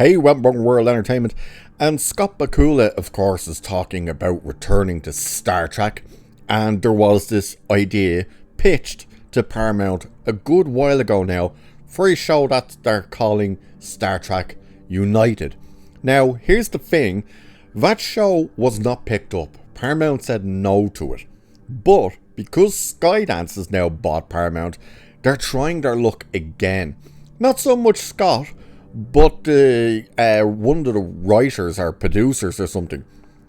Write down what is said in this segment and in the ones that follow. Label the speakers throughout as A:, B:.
A: Hey, welcome World Entertainment. And Scott Bakula, of course, is talking about returning to Star Trek. And there was this idea pitched to Paramount a good while ago now for a show that they're calling Star Trek United. Now, here's the thing. That show was not picked up. Paramount said no to it. But because Skydance has now bought Paramount, they're trying their luck again. Not so much Scott, but one of the writers or producers or something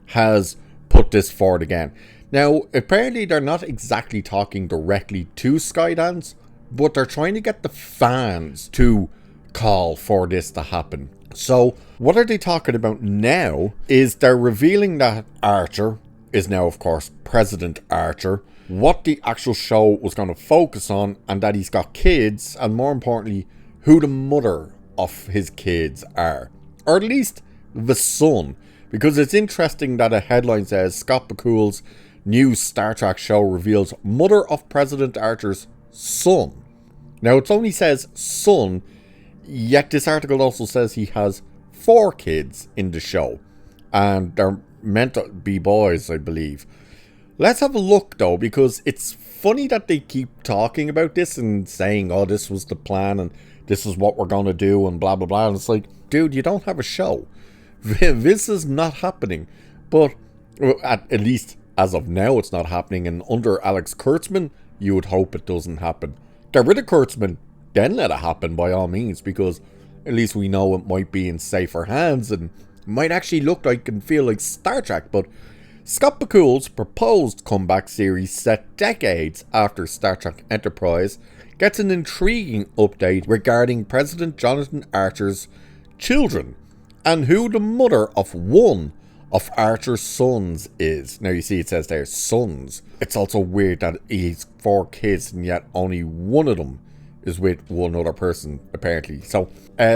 A: has put this forward again. Now, apparently they're not exactly talking directly to Skydance, but they're trying to get the fans to call for this to happen. So, what are they talking about now is they're revealing that Archer is now, of course, President Archer, what the actual show was going to focus on, and that he's got kids, and more importantly, who the mother of his kids are, or at least the son, because it's interesting that a headline says Scott Bakula's new Star Trek show reveals mother of President Archer's son. Now it only says son, yet this article also says he has 4 kids in the show, and they're meant to be boys, I believe. Let's have a look though, because it's funny that they keep talking about this and saying, oh, this was the plan and this is what we're going to do and blah blah blah, and it's like, dude, you don't have a show. This is not happening. But at least as of now it's not happening, and under Alex Kurtzman you would hope it doesn't happen. Get rid of Kurtzman, then let it happen by all means, because at least we know it might be in safer hands and might actually look like and feel like Star Trek. But Scott Bakula's proposed comeback series set decades after Star Trek Enterprise gets an intriguing update regarding President Jonathan Archer's children and who the mother of one of Archer's sons is. Now you see it says there sons. It's also weird that he's 4 kids and yet only one of them is with one other person apparently. So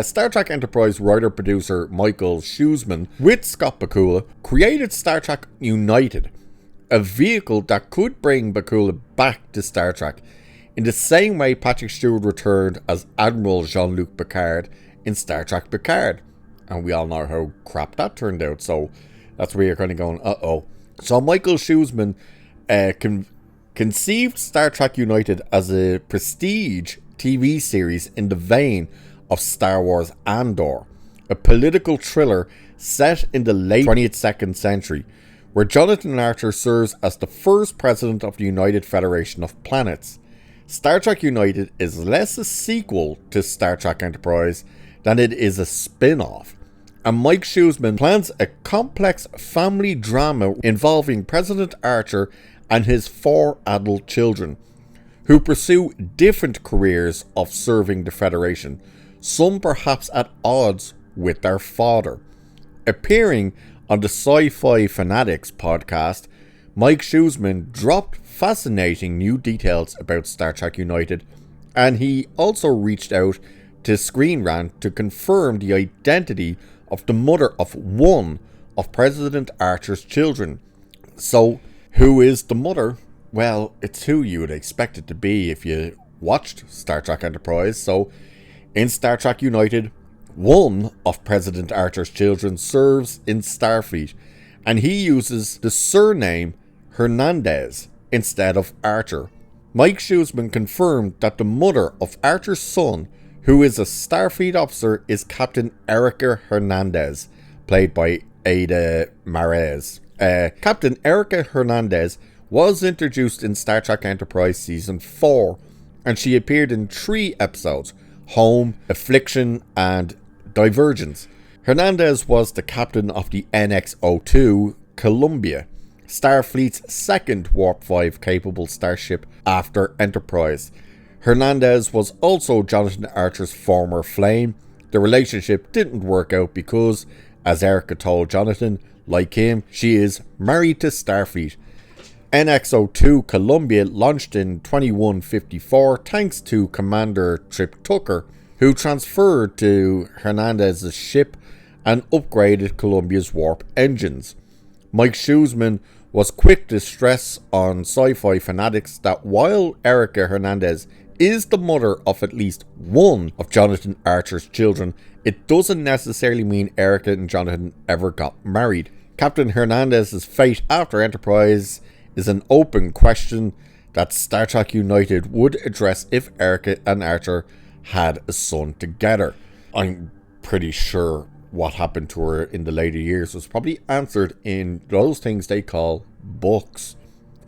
A: Star Trek Enterprise writer-producer Michael Schuesman with Scott Bakula created Star Trek United, a vehicle that could bring Bakula back to Star Trek in the same way Patrick Stewart returned as Admiral Jean-Luc Picard in Star Trek Picard. And we all know how crap that turned out, so that's where you're kind of going, uh-oh. So Michael Schuesman conceived Star Trek United as a prestige TV series in the vein of Star Wars Andor, a political thriller set in the late 22nd century, where Jonathan Archer serves as the first president of the United Federation of Planets. Star Trek United is less a sequel to Star Trek Enterprise than it is a spin-off, and Mike Schuesman plans a complex family drama involving President Archer and his 4 adult children, who pursue different careers of serving the Federation, some perhaps at odds with their father. Appearing on the Sci-Fi Fanatics podcast, Mike Schuesman dropped fascinating new details about Star Trek United, and he also reached out to Screen Rant to confirm the identity of the mother of one of President Archer's children. So, who is the mother? Well, it's who you would expect it to be if you watched Star Trek Enterprise. So, in Star Trek United, one of President Archer's children serves in Starfleet, and he uses the surname Hernandez instead of Archer. Mike Schuesman confirmed that the mother of Archer's son, who is a Starfleet officer, is Captain Erica Hernandez, played by Ada Mares. Captain Erica Hernandez was introduced in Star Trek Enterprise Season 4, and she appeared in 3 episodes, Home, Affliction, and Divergence. Hernandez was the captain of the NX-02 Columbia, Starfleet's second Warp 5 capable starship after Enterprise. Hernandez was also Jonathan Archer's former flame. The relationship didn't work out because, as Erica told Jonathan, like him, she is married to Starfleet. NX-02 Columbia launched in 2154 thanks to Commander Trip Tucker, who transferred to Hernandez's ship and upgraded Columbia's warp engines. Mike Schuesman was quick to stress on Sci-Fi Fanatics that while Erica Hernandez is the mother of at least one of Jonathan Archer's children, it doesn't necessarily mean Erica and Jonathan ever got married. Captain Hernandez's fate after Enterprise is an open question that Star Trek United would address if Erica and Archer had a son together. I'm pretty sure what happened to her in the later years was probably answered in those things they call books.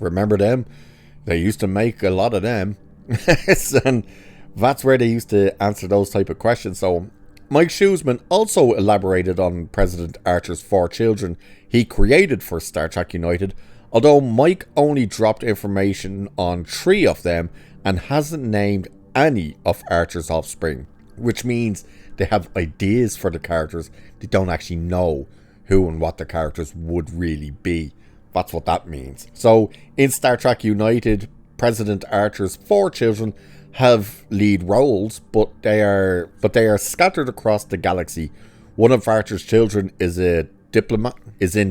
A: Remember them? They used to make a lot of them. And that's where they used to answer those type of questions. So Mike Shoesman also elaborated on President Archer's 4 children he created for Star Trek United, although Mike only dropped information on 3 of them and hasn't named any of Archer's offspring, which means they have ideas for the characters. They don't actually know who and what the characters would really be. That's what that means. So in Star Trek United, President Archer's 4 children have lead roles, but they are scattered across the galaxy. One of Archer's children is in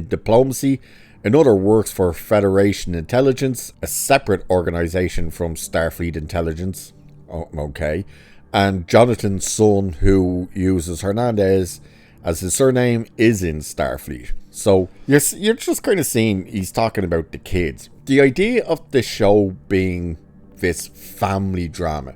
A: diplomacy. Another works for Federation Intelligence, a separate organization from Starfleet Intelligence. Oh, okay. And Jonathan's son, who uses Hernandez as his surname, is in Starfleet. So you're just kind of seeing he's talking about the kids. The idea of the show being this family drama.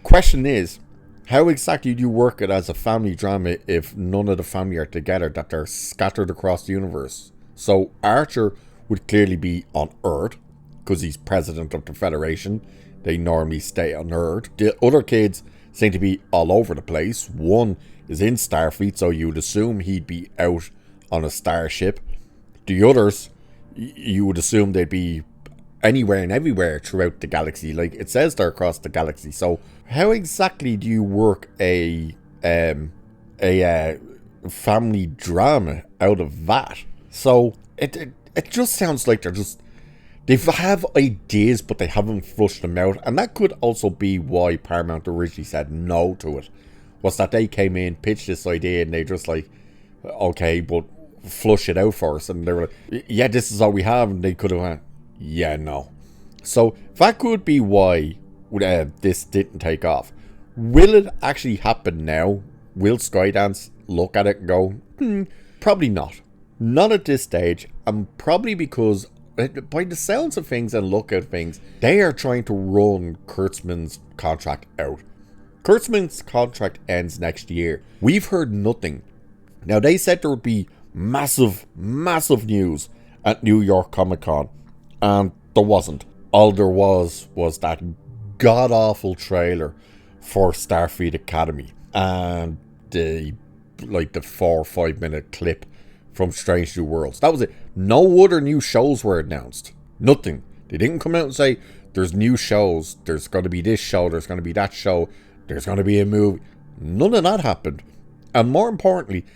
A: Question is, how exactly do you work it as a family drama if none of the family are together, that they're scattered across the universe? So Archer would clearly be on Earth, because he's president of the Federation. They normally stay on Earth. The other kids seem to be all over the place. One is in Starfleet, so you'd assume he'd be out on a starship. The others, you would assume they'd be anywhere and everywhere throughout the galaxy. Like, it says they're across the galaxy. So how exactly do you work a family drama out of that? So it just sounds like they have ideas, but they haven't flushed them out. And that could also be why Paramount originally said no to it. Was that they came in, pitched this idea, and they just like, okay, but flush it out for us. And they were like, yeah, this is all we have. And they could have went, yeah, no. So that could be why this didn't take off. Will it actually happen now? Will Skydance look at it and go, probably not. Not at this stage. And probably because, by the sounds of things and look at things, they are trying to run Kurtzman's contract out. Kurtzman's contract ends next year. We've heard nothing. Now, they said there would be massive news at New York Comic Con, and there wasn't. All there was that god-awful trailer for Starfleet Academy and the 4 or 5 minute clip from Strange New Worlds. That was it. No other new shows were announced. Nothing. They didn't come out and say, there's new shows, there's going to be this show, there's going to be that show, there's going to be a movie. None of that happened. And more importantly,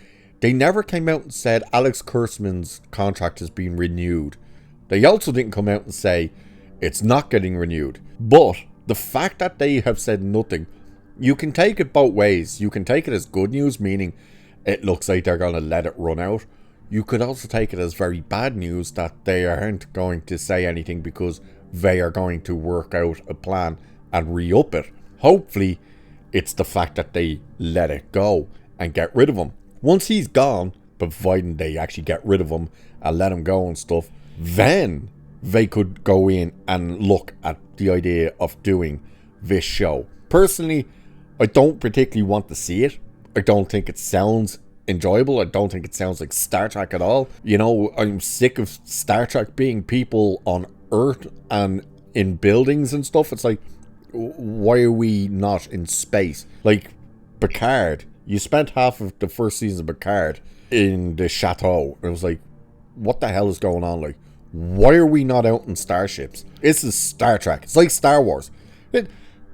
A: they never came out and said Alex Kurtzman's contract has been renewed. They also didn't come out and say it's not getting renewed. But the fact that they have said nothing, you can take it both ways. You can take it as good news, meaning it looks like they're going to let it run out. You could also take it as very bad news that they aren't going to say anything because they are going to work out a plan and re-up it. Hopefully, it's the fact that they let it go and get rid of him. Once he's gone, providing they actually get rid of him and let him go and stuff, then they could go in and look at the idea of doing this show. Personally, I don't particularly want to see it. I don't think it sounds enjoyable. I don't think it sounds like Star Trek at all. You know, I'm sick of Star Trek being people on Earth and in buildings and stuff. It's like, why are we not in space? Like Picard, you spent half of the first season of Picard in the chateau. It was like, what the hell is going on? Like, why are we not out in starships? This is Star Trek. It's like Star Wars.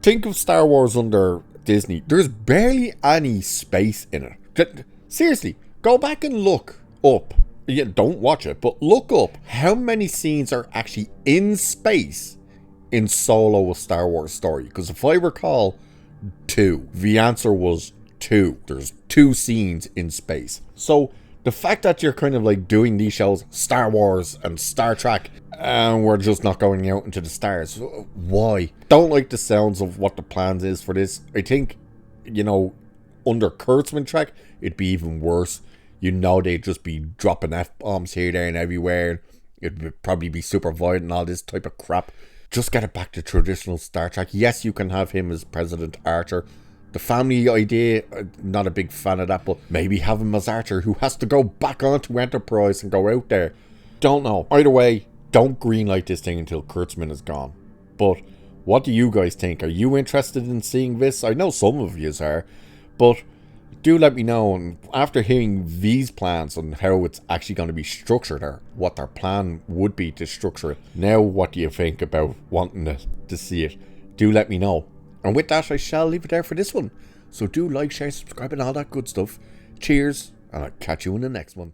A: Think of Star Wars under Disney. There's barely any space in it. Seriously, go back and look up. Yeah, don't watch it, but look up how many scenes are actually in space in Solo, a Star Wars story. Because if I recall, 2. The answer was 2. There's 2 scenes in space. So the fact that you're kind of like doing these shows, Star Wars and Star Trek, and we're just not going out into the stars. Why? Don't like the sounds of what the plans is for this. I think, under Kurtzman track, it'd be even worse. They'd just be dropping F-bombs here, there, and everywhere. It would probably be super violent and all this type of crap. Just get it back to traditional Star Trek. Yes, you can have him as President Archer. The family idea, not a big fan of that, but maybe have him as Archer, who has to go back onto Enterprise and go out there. Don't know. Either way, don't greenlight this thing until Kurtzman is gone. But what do you guys think? Are you interested in seeing this? I know some of you are, but do let me know. And after hearing these plans and how it's actually going to be structured, or what their plan would be to structure it, now what do you think about wanting to see it? Do let me know. And with that, I shall leave it there for this one. So do like, share, subscribe and all that good stuff. Cheers, and I'll catch you in the next one.